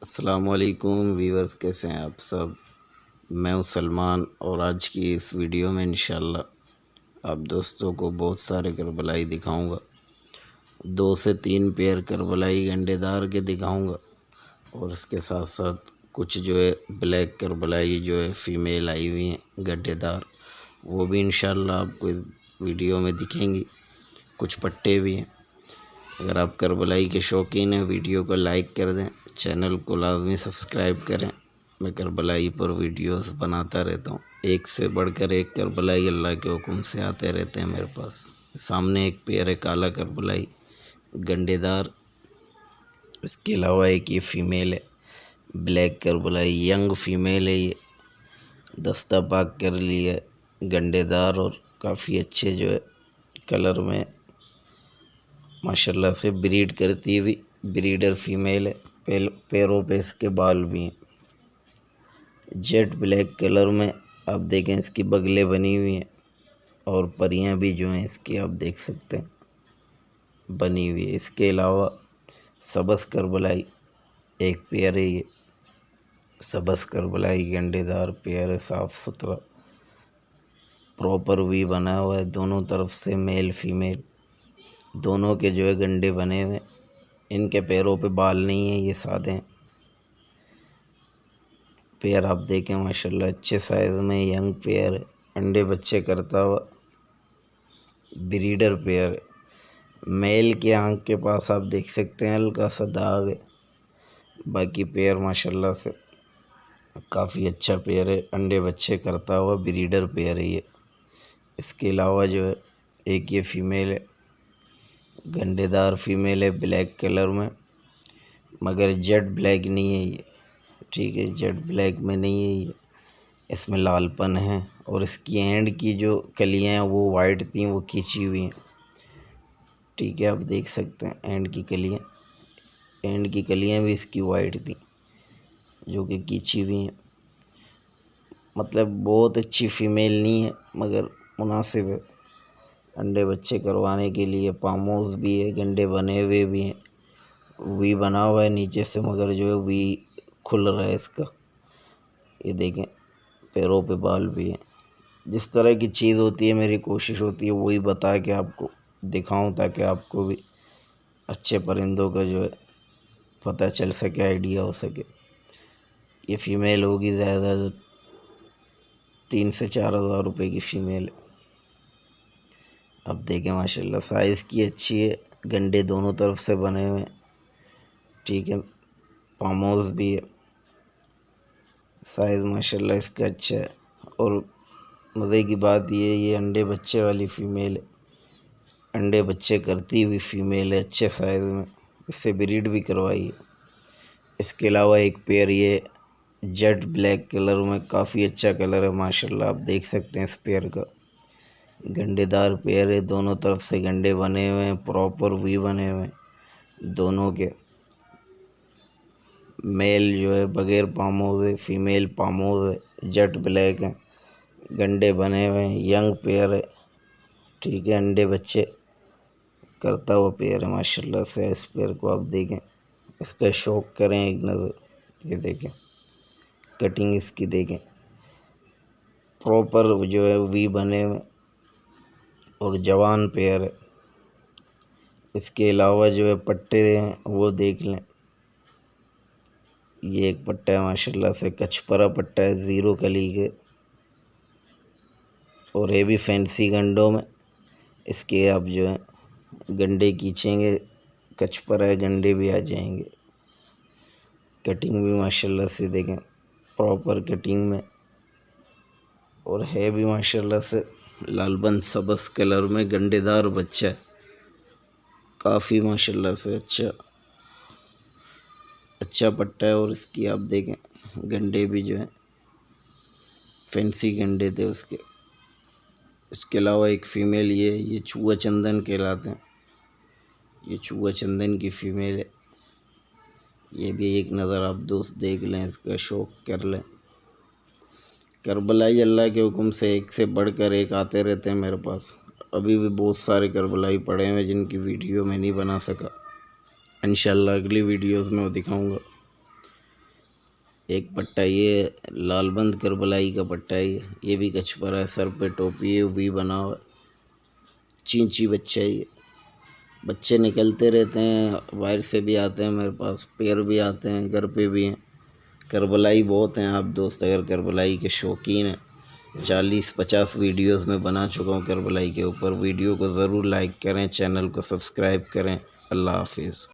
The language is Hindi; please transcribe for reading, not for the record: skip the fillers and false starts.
अस्सलामुअलैकुम वीवर्स, कैसे हैं आप सब। मैं हूं सलमान और आज की इस वीडियो में इंशाल्लाह आप दोस्तों को बहुत सारे करबलाई दिखाऊंगा। 2 से 3 पेयर करबलाई गंडेदार के दिखाऊंगा और इसके साथ साथ कुछ जो है ब्लैक करबलाई जो है फ़ीमेल आई हुई हैं गड्डेदार, वो भी इंशाल्लाह आपको इस वीडियो में दिखेंगी। कुछ पट्टे भी हैं। अगर आप करबलाई के शौकीन हैं, वीडियो को लाइक कर दें, चैनल को लाजमी सब्सक्राइब करें। मैं करबलाई पर वीडियोस बनाता रहता हूँ। एक से बढ़कर एक करबलाई अल्लाह के हुक्म से आते रहते हैं मेरे पास। सामने एक पेयर है काला करबलाई गंडेदार। इसके अलावा एक ये फ़ीमेल है ब्लैक करबलाई, यंग फ़ीमेल है। ये दस्ता पाक कर ली है, गंडेदार और काफ़ी अच्छे जो है कलर में माशाल्लाह से ब्रीड करती हुई ब्रीडर फ़ीमेल है। पैरों पे इसके बाल भी हैं जेट ब्लैक कलर में। आप देखें इसकी बगलें बनी हुई हैं और परियां भी जो हैं इसकी आप देख सकते हैं बनी हुई है। इसके अलावा सबस करबलाई एक पेयर है। ये सबस करबलाई गंडेदार पेयर है, साफ़ सुथरा प्रॉपर वी बना हुआ है दोनों तरफ से, मेल फीमेल दोनों के जो है गंडे बने हुए। इनके पैरों पे बाल नहीं है, ये सादे हैं। पेयर आप देखें माशाल्लाह अच्छे साइज़ में, यंग पेयर है, अंडे बच्चे करता हुआ ब्रीडर पेयर है। मेल के आँख के पास आप देख सकते हैं हल्का सा दाग है। बाकी पेयर माशाल्लाह से काफ़ी अच्छा पेयर है, अंडे बच्चे करता हुआ ब्रीडर पेयर है ये। इसके अलावा जो है एक ये फ़ीमेल है गंडेदार फ़ीमेल है ब्लैक कलर में, मगर जेट ब्लैक नहीं है ये, ठीक है, जेट ब्लैक में नहीं है ये, इसमें लालपन है। और इसकी एंड की जो कलियां हैं वो वाइट थी, वो खींची हुई हैं, ठीक है, आप देख सकते हैं एंड की कलियां भी इसकी वाइट थी जो कि खींची हुई हैं। मतलब बहुत अच्छी फ़ीमेल नहीं है मगर मुनासिब है अंडे बच्चे करवाने के लिए। पामोस भी है, गंडे बने हुए भी हैं, वी बना हुआ है नीचे से, मगर जो है वी खुल रहा है इसका। ये देखें पैरों पे बाल भी हैं। जिस तरह की चीज़ होती है मेरी कोशिश होती है वही बता के आपको दिखाऊं ताकि आपको भी अच्छे परिंदों का जो है पता चल सके, आइडिया हो सके। ये फ़ीमेल होगी ज़्यादा 3 से 4 हज़ार रुपये की फ़ीमेल है। अब देखें माशाल्लाह साइज़ की अच्छी है, गंडे दोनों तरफ से बने हुए हैं, ठीक है, पामोस भी है, साइज़ माशाल्लाह इसका अच्छा है। और मज़े की बात ये अंडे बच्चे वाली फ़ीमेल है, अंडे बच्चे करती हुई फ़ीमेल है अच्छे साइज़ में, इससे ब्रीड भी करवाई है। इसके अलावा एक पेयर ये जेट ब्लैक कलर में, काफ़ी अच्छा कलर है माशाल्लाह, आप देख सकते हैं इस पेयर का। गंडेदार पेयर है, दोनों तरफ से गंडे बने हुए हैं, प्रॉपर वी बने हुए हैं दोनों के। मेल जो है बगैर पामोज है, फ़ीमेल पामोज है, जेट ब्लैक है, गंडे बने हुए हैं, यंग पेयर है, ठीक है, अंडे बच्चे करता हुआ पेयर है माशाल्लाह से। इस पेयर को आप देखें, इसका शौक करें एक नज़र। ये देखें कटिंग इसकी देखें, प्रॉपर जो है वी बने हुए और जवान पेयर है। इसके अलावा जो है पट्टे हैं वो देख लें। ये एक पट्टा है माशाल्लाह से, कचपरा पट्टा है, 0 कली के, और ये भी फैंसी गंडों में। इसके आप जो है गंडे खींचेंगे, कचपरा है, गंडे भी आ जाएंगे। कटिंग भी माशाल्लाह से देखें प्रॉपर कटिंग में, और है भी माशाल्लाह से लालबन सबस कलर में, गंडेदार बच्चा है, काफ़ी माशाल्लाह से अच्छा पट्टा है। और इसकी आप देखें गंडे भी जो हैं फैंसी गंडे थे उसके। इसके अलावा एक फ़ीमेल ये चूहा चंदन कहलाते हैं, ये चूहा चंदन की फ़ीमेल है। ये भी एक नज़र आप दोस्त देख लें, इसका शौक़ कर लें। करबलाई अल्लाह के हुक्म से एक से बढ़कर एक आते रहते हैं मेरे पास। अभी भी बहुत सारे करबलाई पड़े हैं जिनकी वीडियो मैं नहीं बना सका, इंशाल्लाह अगली वीडियोस में वो दिखाऊंगा। एक पट्टा ये लालबंद करबलाई का पट्टा है, ये भी कचपरा है। सर पे टोपी है, वी बना हुआ, चींची बच्चा है। ये बच्चे निकलते रहते हैं, बाहर से भी आते हैं मेरे पास, पेड़ भी आते हैं, घर पे भी हैं। करबलाई बहुत हैं। आप दोस्त अगर करबलाई के शौकीन हैं, 40-50 वीडियोस में बना चुका हूँ करबलाई के ऊपर। वीडियो को ज़रूर लाइक करें, चैनल को सब्सक्राइब करें। अल्लाह हाफिज़।